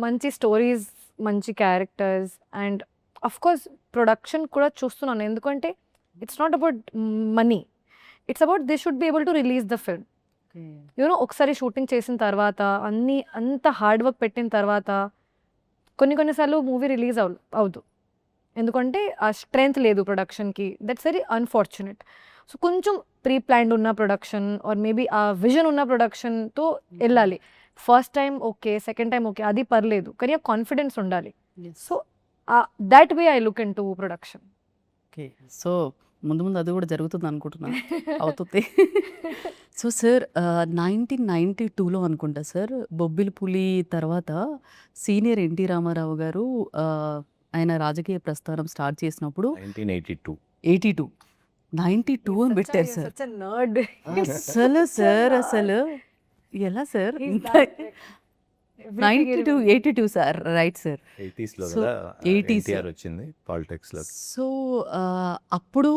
మంచి స్టోరీస్, మంచి characters and of course production కూడా చూస్తున్నాను. ఎందుకంటే it's not about money, it's about they should be able to release the film. ఒకసారి shooting చేసిన తర్వాత అంత హార్డ్ వర్క్ పెట్టిన తర్వాత కొన్నిసార్లు మూవీ రిలీజ్ అవదు, ఎందుకంటే ఆ స్ట్రెంగ్త్ లేదు ప్రొడక్షన్కి. That's very unfortunate. సో కొంచెం ప్రీ ప్లాన్డ్ ఉన్న ప్రొడక్షన్ ఆర్ మేబీ ఆ విజన్ ఉన్న ప్రొడక్షన్తో వెళ్ళాలి. First time okay, second time okay, అది పర్లేదు, కానీ ఆ కాన్ఫిడెన్స్ ఉండాలి. So that way I look into production. Okay. So ముందు ముందు అది కూడా జరుగుతుంది అనుకుంటున్నా, అవుతుంది. సో సార్ 1992లో అనుకుంటా సార్, బొబ్బిలి పులి తర్వాత సీనియర్ ఎన్టీ రామారావు గారు ఆయన రాజకీయ ప్రస్థానం స్టార్ట్ చేసినప్పుడు 1982 82 92 అని పెట్టారు సార్. Such a nerd. అసలు సార్ అసలు ఎలా sir? He's that like, everything 92 82 sir, right sir. 80s లో So, కదా 80s. ఎన్టీఆర్ వచ్చింది పాలిటిక్స్ లో. సో అప్పుడు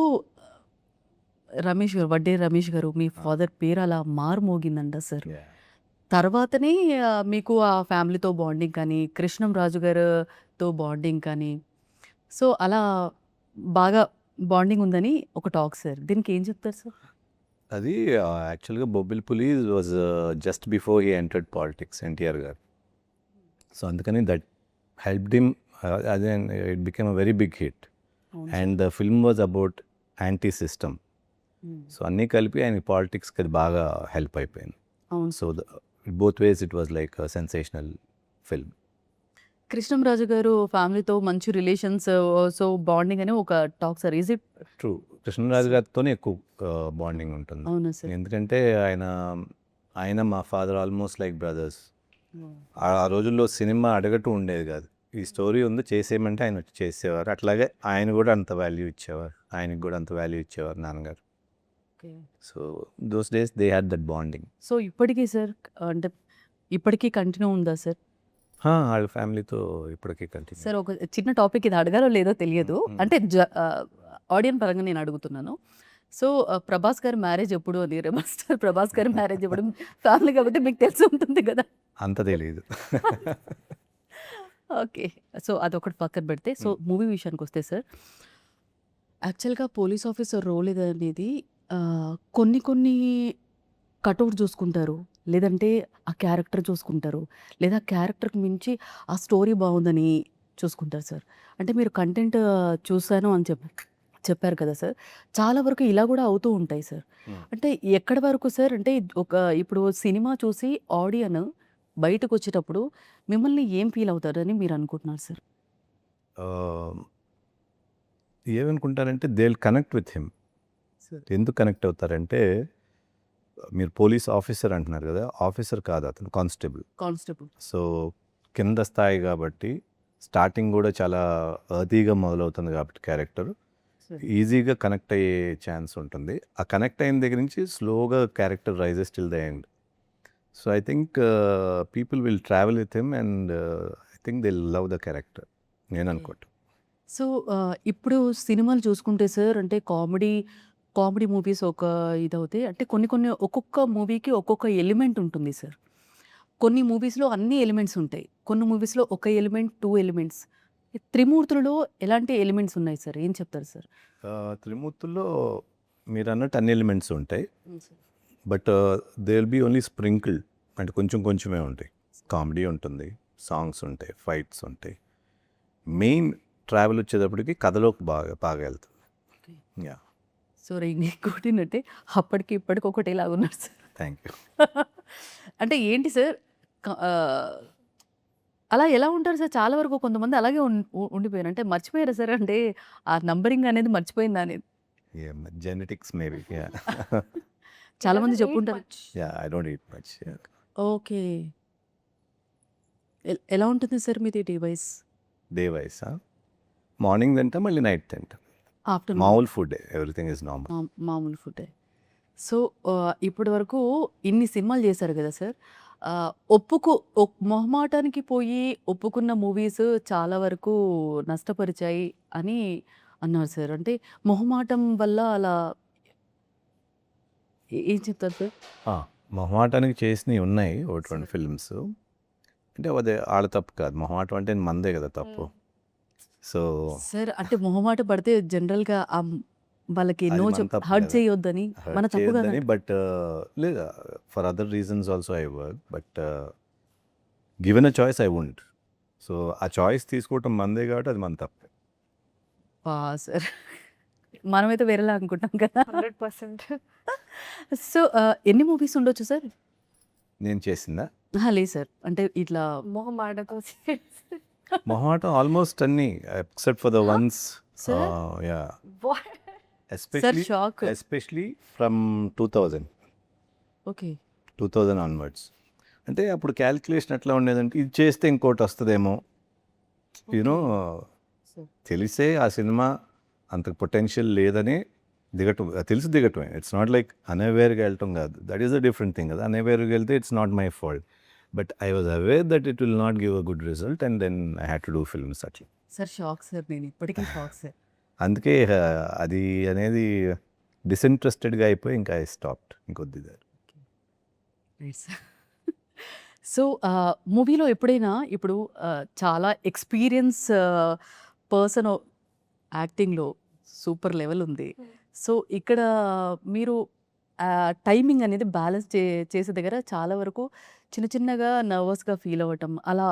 రమేష్ గారు, వడ్డే రమేష్ గారు, మీ ఫాదర్ పేరు అలా మారుమోగిందంట సార్. తర్వాతనే మీకు ఆ ఫ్యామిలీతో బాండింగ్ కానీ, కృష్ణం రాజు గారితో బాండింగ్ కానీ, సో అలా బాగా బాండింగ్ ఉందని ఒక టాక్ సార్. దీనికి ఏం చెప్తారు సార్? అది యాక్చువల్గా Bobbili Puli was just before he entered politics NTR garu. So అందుకని దట్ హెల్ప్డ్ హిమ్, అదే it became a very big hit. And the film was about anti system. So అన్నీ కలిపి ఆయన పాలిటిక్స్కి అది బాగా హెల్ప్ అయిపోయింది. అవును. So both ways it was like sensational film. Krishnam Raju garu ఫ్యామిలీతో మంచి రిలేషన్స్, సో బాండింగ్ అని ఒక talk sir. Is it true. Krishna Raju గారితోనే ఎక్కువ బాండింగ్ ఉంటుంది. అవునా సార్? ఎందుకంటే ఆయన మా ఫాదర్ ఆల్మోస్ట్ లైక్ బ్రదర్స్. ఆ రోజుల్లో సినిమా అడగటూ ఉండేది కాదు, ఈ స్టోరీ ఉంది చేసేయమంటే ఆయన వచ్చి చేసేవారు. అట్లాగే ఆయన కూడా అంత వాల్యూ ఇచ్చేవారు, ఆయనకి కూడా అంత వాల్యూ ఇచ్చేవారు నాన్నగారు. So those days they had that bonding. So ఇప్పటికీ సార్, అంటే ఇప్పటికీ కంటిన్యూ ఉందా సార్? వాళ్ళ ఫ్యామిలీతో ఇప్పటికీ కంటిన్యూ. సార్ ఒక చిన్న టాపిక్, ఇది అడగాలో లేదో తెలియదు, అంటే ఆడియన్స్ పరంగా నేను అడుగుతున్నాను. సో ప్రభాస్ గారి మ్యారేజ్ ఎప్పుడు అని, రెబల్ స్టార్ ప్రభాస్ గారి మ్యారేజ్ ఎప్పుడు? ఫ్యామిలీ కాబట్టి మీకు తెలిసి ఉంటుంది కదా. అంత తెలియదు. ఓకే. సో అదొకటి పక్కన పెడితే, సో మూవీ విషయానికి వస్తే సార్, యాక్చువల్గా పోలీస్ ఆఫీసర్ రోల్ అనేది కొన్ని కట్అవుట్ చూసుకుంటారు, లేదంటే ఆ క్యారెక్టర్ చూసుకుంటారు, లేదా క్యారెక్టర్కి మించి ఆ స్టోరీ బాగుందని చూసుకుంటారు సార్. అంటే మీరు కంటెంట్ చూశాను అని చెప్పారు కదా సార్, చాలా వరకు ఇలా కూడా అవుతూ ఉంటాయి సార్. అంటే ఎక్కడి వరకు సార్, అంటే ఇప్పుడు సినిమా చూసి ఆడియన్ బయటకు వచ్చేటప్పుడు మిమ్మల్ని ఏం ఫీల్ అవుతారని మీరు అనుకుంటున్నారు సార్? ఏమనుకుంటారంటే they will connect with him. ఎందుకు కనెక్ట్ అవుతారంటే, మీరు పోలీస్ ఆఫీసర్ అంటున్నారు కదా, ఆఫీసర్ కాదు అతను, కానిస్టేబుల్. సో కింద స్థాయి కాబట్టి స్టార్టింగ్ కూడా చాలా అర్దీగా మొదలవుతుంది కాబట్టి క్యారెక్టర్ ఈజీగా కనెక్ట్ అయ్యే ఛాన్స్ ఉంటుంది. ఆ కనెక్ట్ అయిన దగ్గర నుంచి స్లోగా character rises till the end. So I think people will travel with him and I think they love the character, నేను అనుకోవటం. సో ఇప్పుడు సినిమాలు చూసుకుంటే సార్, అంటే కామెడీ మూవీస్ ఒక ఇదవుతాయి, అంటే కొన్ని ఒక్కొక్క మూవీకి ఒక్కొక్క ఎలిమెంట్ ఉంటుంది సార్. కొన్ని మూవీస్లో అన్ని ఎలిమెంట్స్ ఉంటాయి, కొన్ని మూవీస్లో ఒక ఎలిమెంట్, 2 ఎలిమెంట్స్. త్రిమూర్తులలో ఎలాంటి ఎలిమెంట్స్ ఉన్నాయి సార్, ఏం చెప్తారు సార్? త్రిమూర్తుల్లో మీరు అన్నట్టు అన్ని ఎలిమెంట్స్ ఉంటాయి, but they will be only sprinkled, అంటే కొంచెమే ఉంటాయి. కామెడీ ఉంటుంది, సాంగ్స్ ఉంటాయి, ఫైట్స్ ఉంటాయి. మెయిన్ ట్రావెల్ వచ్చేటప్పటికి కథలోకి బాగా వెళ్తుంది. యా. సో ఇంకోటి అంటే అప్పటికి ఇప్పటికి ఒకటేలాగా ఉన్నారు సార్. Thank you. అంటే ఏంటి సార్, అలా ఎలా ఉంటారు సార్? చాలా వరకు కొంతమంది అలాగే ఉండిపోయారు, అంటే మర్చిపోయారా సార్? అంటే ఆ నంబరింగ్ అనేది మర్చిపోయిందా అనేది? Genetics maybe. చాలా మంది చెప్పుకుంటారు. I don't eat much. Okay. ఎలా ఉంటుంది సార్ మీది డివైస్? డే వైస్ మార్నింగ్ తింటా, మళ్ళీ నైట్ తింటా. ఆఫ్టర్నూన్ మామూలు ఫుడ్, ఎవ్రీథింగ్ ఇస్ నార్మల్. మామూలు ఫుడ్. సో ఇప్పటి వరకు ఇన్ని సినిమాలు చేశారు కదా సార్, మొహమాటానికి పోయి ఒప్పుకున్న మూవీస్ చాలా వరకు నష్టపరిచాయి అని అన్నారు సార్. అంటే మొహమాటం వల్ల అలా ఏం చెప్తారు సార్? మొహమాటానికి చేసినవి ఉన్నాయి ఒకటి 2 ఫిల్మ్స్. అంటే అదే వాళ్ళ తప్పు కాదు, మొహమాటం అంటే మందే కదా తప్పు. సో సార్ అంటే మొహమాట పడితే జనరల్‌గా వాళ్ళకి అది నో మన తప్పు హర్ట్ కదా. చేయొద్దని మన హర్ట్ తప్పు చేయొద్దని, కాదంట. బట్ లేదా for other reasons also I work, but given a choice I won't. So ఆ చాయిస్ తీసుకోవటం మందే కాబట్టి అది మన తప్పే. సార్ మనమైతే వేరేలా అనుకుంటాం కదా. 100%. సో ఎన్ని మూవీస్ ఉండొచ్చు సార్? నేను చేసిందా లేదు సార్. అంటే ఇట్లా మొహమాటతో మొహమాటం ఆల్మోస్ట్ అన్ని except for the ones. Sir? Yeah sir especially shock. Especially from 2000 okay. 2000 onwards. అంటే అప్పుడు క్యాలిక్యులేషన్ ఎట్లా ఉండేదంటే ఇది చేస్తే ఇంకోటి వస్తుందేమో, యూనో Sir. తెలిసే ఆ సినిమా అంత పొటెన్షియల్ లేదని దిగటం, తెలిసి దిగటమే. ఇట్స్ నాట్ లైక్ అన్అవేర్గా వెళ్ళటం కాదు, that is a different thing కదా. అన్అవేర్గా వెళ్తే it's not my fault, but I was aware that it will not give a good result and then I had to do films అట్లా. Sir shock sir, నేను ఇప్పటికీ shock sir. అందుకే అది అనేది డిసింట్రెస్టెడ్గా అయిపోయి ఇంకా ఐ స్టాప్డ్ ఇంకొద్ది. Right sir. సో మూవీలో ఎప్పుడైనా ఇప్పుడు చాలా ఎక్స్పీరియన్స్ పర్సన్ యాక్టింగ్లో సూపర్ లెవెల్ ఉంది. సో ఇక్కడ మీరు టైమింగ్ అనేది బ్యాలెన్స్ చేసే దగ్గర చాలా వరకు చిన్న చిన్నగా నర్వస్గా ఫీల్ అవ్వటం అలా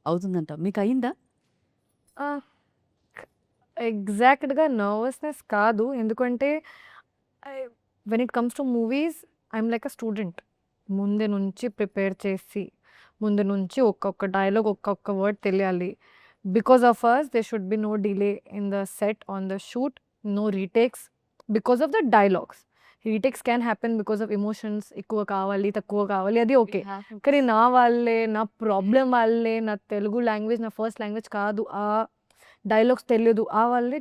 అవుతుందంట, మీకు అయిందా? ఎగ్జాక్ట్గా నర్వస్నెస్ కాదు, ఎందుకంటే when it comes to movies I'm like a student. ముందే నుంచి ప్రిపేర్ చేసి, ముందు నుంచి ఒక్కొక్క డైలాగ్ ఒక్కొక్క వర్డ్ తెలియాలి. Because of us they should be no delay in the set on the shoot, no retakes because of the dialogues. Retakes can happen because of emotions, ఎక్కువ కావాలి తక్కువ కావాలి అది ఓకే. కానీ నా వాళ్ళే, నా ప్రాబ్లం వాళ్ళే, నా తెలుగు లాంగ్వేజ్ నా ఫస్ట్ లాంగ్వేజ్ కాదు, ఆ డైలాగ్స్ తెలియదు, ఆ వాళ్ళే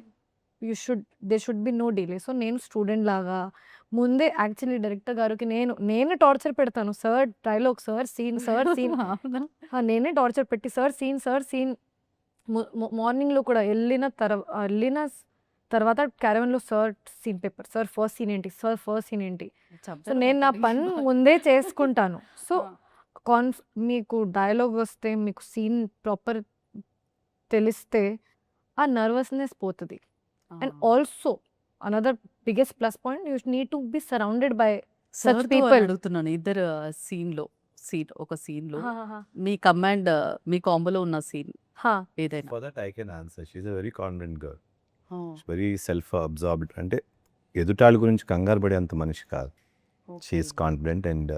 they should be no delay. So నేను స్టూడెంట్ లాగా ముందే యాక్చువల్లీ డైరెక్టర్ గారికి నేను టార్చర్ పెడతాను. Sir dialogue, sir scene, sir scene నేనే టార్చర్ పెట్టి సార్ సీన్ మార్నింగ్లో కూడా వెళ్ళిన తర్వాత క్యారవన్లో sir scene paper, sir first scene ఏంటి, సార్ ఫస్ట్ సీన్ ఏంటి. సో నేను నా పని ముందే చేసుకుంటాను. సో మీకు డైలాగ్ వస్తే, మీకు సీన్ ప్రాపర్ తెలిస్తే ఆ నర్వస్నెస్ పోతుంది. And also another biggest plus point, you need to be surrounded by such people. అడుగుతున్నాను, ఇద్దరు ఒక సీన్లో మీ కమాండ్, మీ కాంబోలో ఉన్న సీన్ ఏదైనా. For that I can answer. She is a very confident girl, very self absorbed. అంటే ఎదుటాళ్ళ గురించి కంగారు పడే అంత మనిషి కాదు. She is confident and